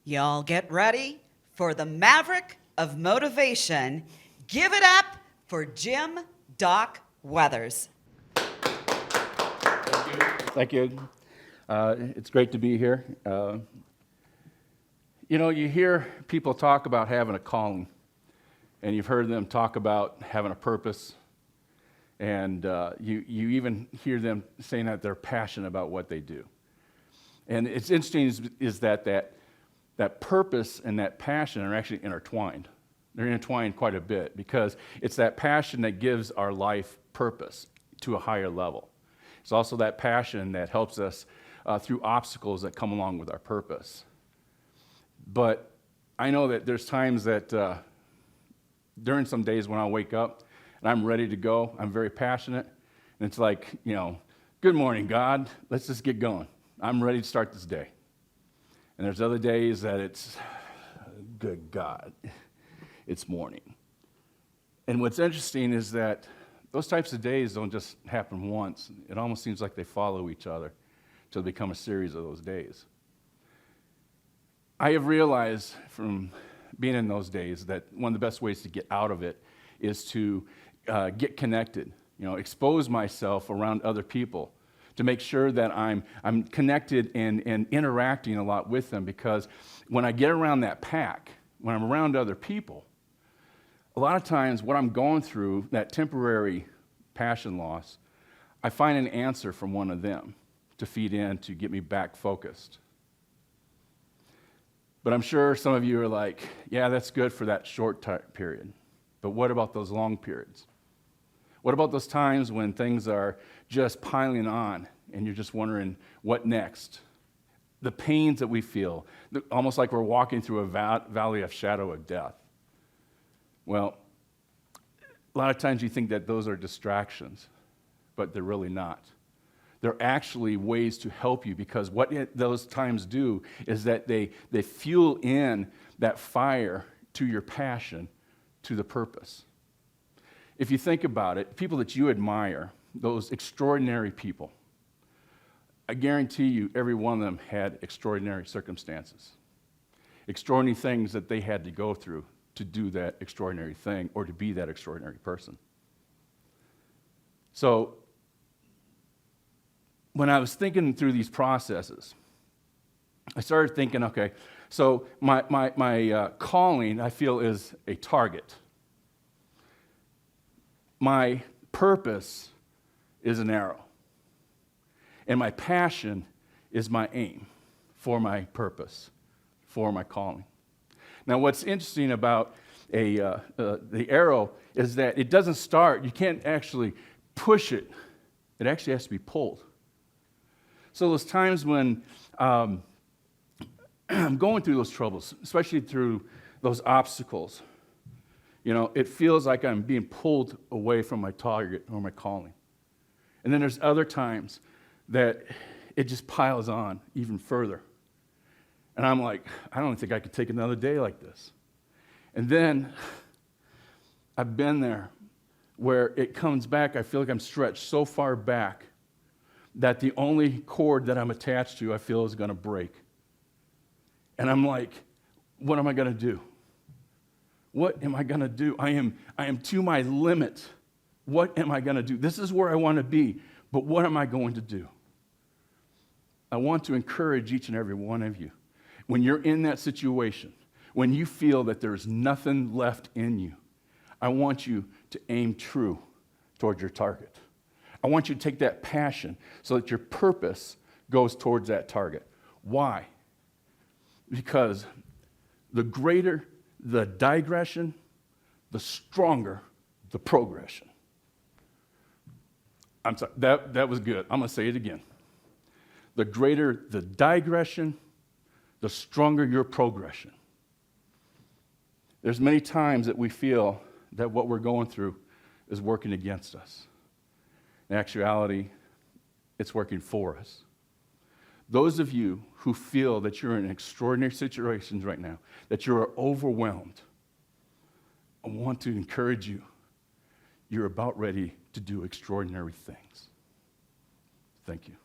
Y'all get ready for the maverick of motivation. Give it up for Jim Doc Weathers. Thank you. It's great to be here. You hear people talk about having a calling, and you've heard them talk about having a purpose, and you even hear them saying that they're passionate about what they do. And it's interesting is that purpose and that passion are actually intertwined. They're intertwined quite a bit because it's that passion that gives our life purpose to a higher level. It's also that passion that helps us through obstacles that come along with our purpose. But I know that there's times that during some days when I wake up and I'm ready to go, I'm very passionate, and it's like, good morning, God, let's just get going. I'm ready to start this day. And there's other days that it's, good God, it's morning. And what's interesting is that those types of days don't just happen once. It almost seems like they follow each other until they become a series of those days. I have realized from being in those days that one of the best ways to get out of it is to get connected, expose myself around other people, to make sure that I'm connected and interacting a lot with them, because when I get around that pack, when I'm around other people, a lot of times what I'm going through, that temporary passion loss, I find an answer from one of them to feed in to get me back focused. But I'm sure some of you are like, yeah, that's good for that short period. But what about those long periods? What about those times when things are just piling on and you're just wondering, what next? The pains that we feel, almost like we're walking through a valley of shadow of death. Well, a lot of times you think that those are distractions, but they're really not. They're actually ways to help you, because what those times do is that they fuel in that fire to your passion, to the purpose. If you think about it, people that you admire, those extraordinary people, I guarantee you every one of them had extraordinary circumstances, extraordinary things that they had to go through to do that extraordinary thing or to be that extraordinary person. So when I was thinking through these processes, I started thinking, okay, so my calling, I feel, is a target. My purpose is an arrow. And my passion is my aim for my purpose, for my calling. Now, what's interesting about the arrow is that it doesn't start. You can't actually push it. It actually has to be pulled. So those times when I'm going through those troubles, especially through those obstacles, it feels like I'm being pulled away from my target or my calling. And then there's other times that it just piles on even further. And I'm like, I don't think I could take another day like this. And then I've been there where it comes back. I feel like I'm stretched so far back that the only cord that I'm attached to, I feel, is going to break. And I'm like, what am I going to do? What am I going to do? I am to my limit. What am I going to do? This is where I want to be, but what am I going to do? I want to encourage each and every one of you. When you're in that situation, when you feel that there's nothing left in you, I want you to aim true towards your target. I want you to take that passion so that your purpose goes towards that target. Why? Because the greater the digression, the stronger the progression. I'm sorry, that was good. I'm going to say it again. The greater the digression, the stronger your progression. There's many times that we feel that what we're going through is working against us. In actuality, it's working for us. Those of you who feel that you're in extraordinary situations right now, that you're overwhelmed, I want to encourage you. You're about ready to do extraordinary things. Thank you.